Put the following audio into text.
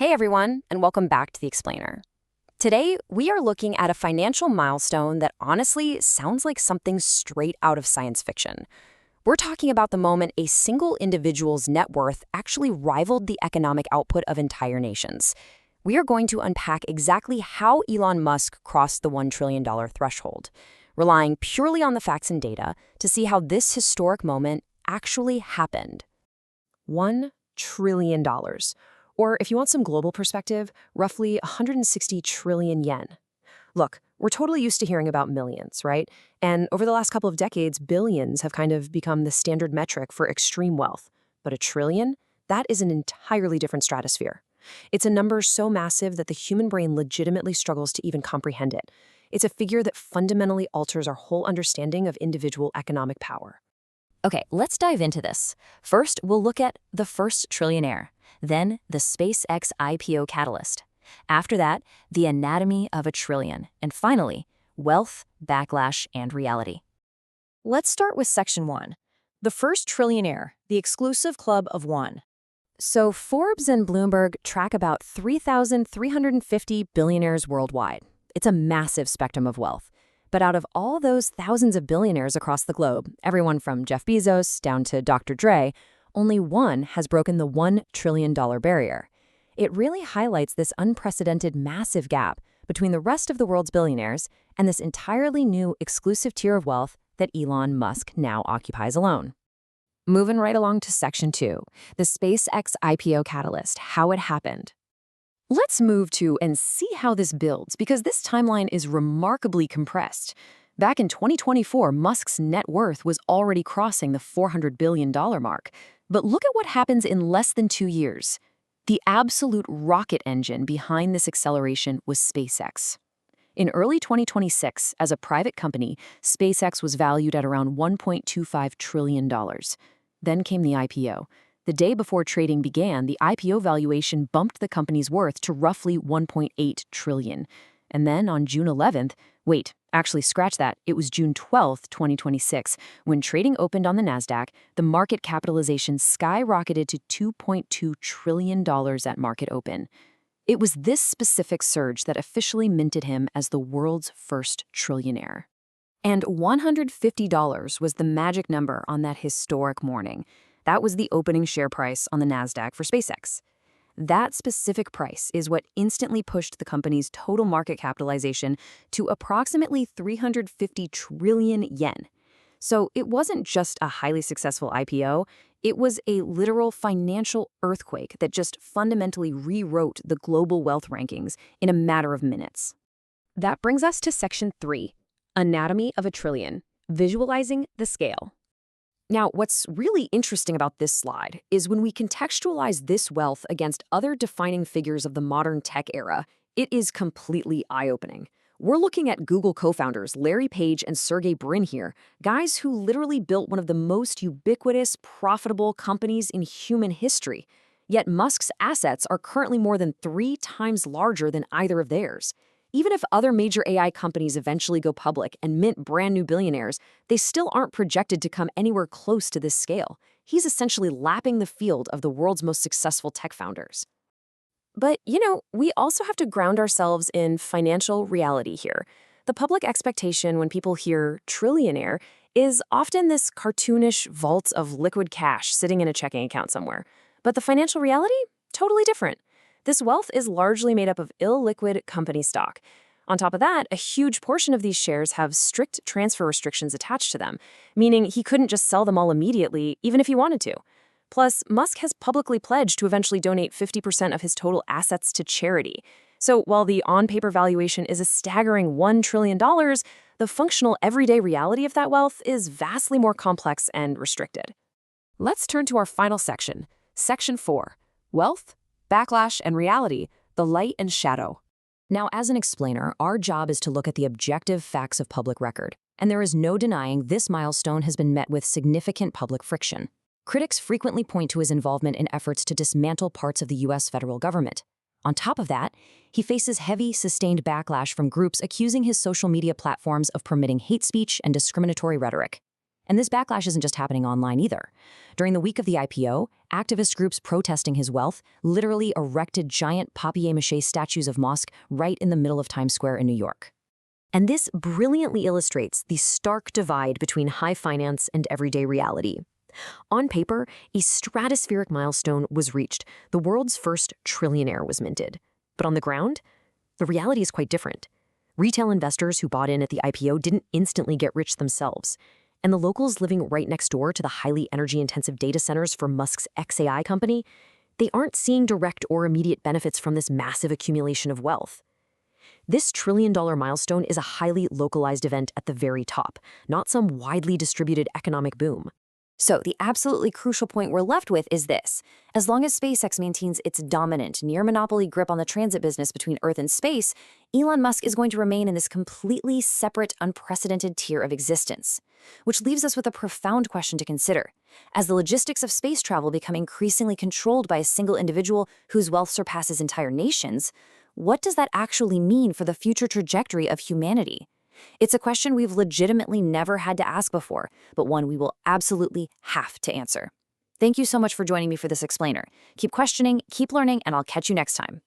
Hey everyone, and welcome back to The Explainer. Today, we are looking at a financial milestone that honestly sounds like something straight out of science fiction. We're talking about the moment a single individual's net worth actually rivaled the economic output of entire nations. We are going to unpack exactly how Elon Musk crossed the $1 trillion threshold, relying purely on the facts and data to see how this historic moment actually happened. $1 trillion. Or if you want some global perspective, roughly 160 trillion yen. Look, we're totally used to hearing about millions, right? And over the last couple of decades, billions have kind of become the standard metric for extreme wealth. But a trillion? That is an entirely different stratosphere. It's a number so massive that the human brain legitimately struggles to even comprehend it. It's a figure that fundamentally alters our whole understanding of individual economic power. Okay, let's dive into this. First, we'll look at the first trillionaire, then the SpaceX IPO catalyst. After that, the anatomy of a trillion, and finally, wealth, backlash, and reality. Let's start with Section 1, the first trillionaire, the exclusive club of one. So Forbes and Bloomberg track about 3,350 billionaires worldwide. It's a massive spectrum of wealth. But out of all those thousands of billionaires across the globe, everyone from Jeff Bezos down to Dr. Dre, only one has broken the $1 trillion barrier. It really highlights this unprecedented massive gap between the rest of the world's billionaires and this entirely new exclusive tier of wealth that Elon Musk now occupies alone. Moving right along to Section 2, the SpaceX IPO catalyst, how it happened. Let's move to and see how this builds, because this timeline is remarkably compressed. Back in 2024, Musk's net worth was already crossing the $400 billion mark. But look at what happens in less than 2 years. The absolute rocket engine behind this acceleration was SpaceX. In early 2026, as a private company, SpaceX was valued at around $1.25 trillion. Then came the IPO. The day before trading began, the IPO valuation bumped the company's worth to roughly $1.8 trillion. And then on June 11th, scratch that, it was June 12th, 2026, when trading opened on the NASDAQ, the market capitalization skyrocketed to $2.2 trillion at market open. It was this specific surge that officially minted him as the world's first trillionaire. And $150 was the magic number on that historic morning. That was the opening share price on the NASDAQ for SpaceX. That specific price is what instantly pushed the company's total market capitalization to approximately 350 trillion yen. So it wasn't just a highly successful IPO, it was a literal financial earthquake that just fundamentally rewrote the global wealth rankings in a matter of minutes. That brings us to Section 3, Anatomy of a Trillion, Visualizing the Scale. Now, what's really interesting about this slide is when we contextualize this wealth against other defining figures of the modern tech era, it is completely eye-opening. We're looking at Google co-founders Larry Page and Sergey Brin here, guys who literally built one of the most ubiquitous, profitable companies in human history. Yet Musk's assets are currently more than 3 times larger than either of theirs. Even if other major AI companies eventually go public and mint brand new billionaires, they still aren't projected to come anywhere close to this scale. He's essentially lapping the field of the world's most successful tech founders. But, we also have to ground ourselves in financial reality here. The public expectation when people hear trillionaire is often this cartoonish vault of liquid cash sitting in a checking account somewhere. But the financial reality? Totally different. This wealth is largely made up of illiquid company stock. On top of that, a huge portion of these shares have strict transfer restrictions attached to them, meaning he couldn't just sell them all immediately, even if he wanted to. Plus, Musk has publicly pledged to eventually donate 50% of his total assets to charity. So while the on-paper valuation is a staggering $1 trillion, the functional everyday reality of that wealth is vastly more complex and restricted. Let's turn to our final section, Section 4, Wealth, Backlash, and Reality, the Light and Shadow. Now, as an explainer, our job is to look at the objective facts of public record, and there is no denying this milestone has been met with significant public friction. Critics frequently point to his involvement in efforts to dismantle parts of the U.S. federal government. On top of that, he faces heavy, sustained backlash from groups accusing his social media platforms of permitting hate speech and discriminatory rhetoric. And this backlash isn't just happening online either. During the week of the IPO, activist groups protesting his wealth literally erected giant papier-mâché statues of Musk right in the middle of Times Square in New York. And this brilliantly illustrates the stark divide between high finance and everyday reality. On paper, a stratospheric milestone was reached. The world's first trillionaire was minted. But on the ground, the reality is quite different. Retail investors who bought in at the IPO didn't instantly get rich themselves. And the locals living right next door to the highly energy-intensive data centers for Musk's xAI company, they aren't seeing direct or immediate benefits from this massive accumulation of wealth. This trillion-dollar milestone is a highly localized event at the very top, not some widely distributed economic boom. So the absolutely crucial point we're left with is this. As long as SpaceX maintains its dominant, near-monopoly grip on the transit business between Earth and space, Elon Musk is going to remain in this completely separate, unprecedented tier of existence. Which leaves us with a profound question to consider. As the logistics of space travel become increasingly controlled by a single individual whose wealth surpasses entire nations, what does that actually mean for the future trajectory of humanity? It's a question we've legitimately never had to ask before, but one we will absolutely have to answer. Thank you so much for joining me for this explainer. Keep questioning, keep learning, and I'll catch you next time.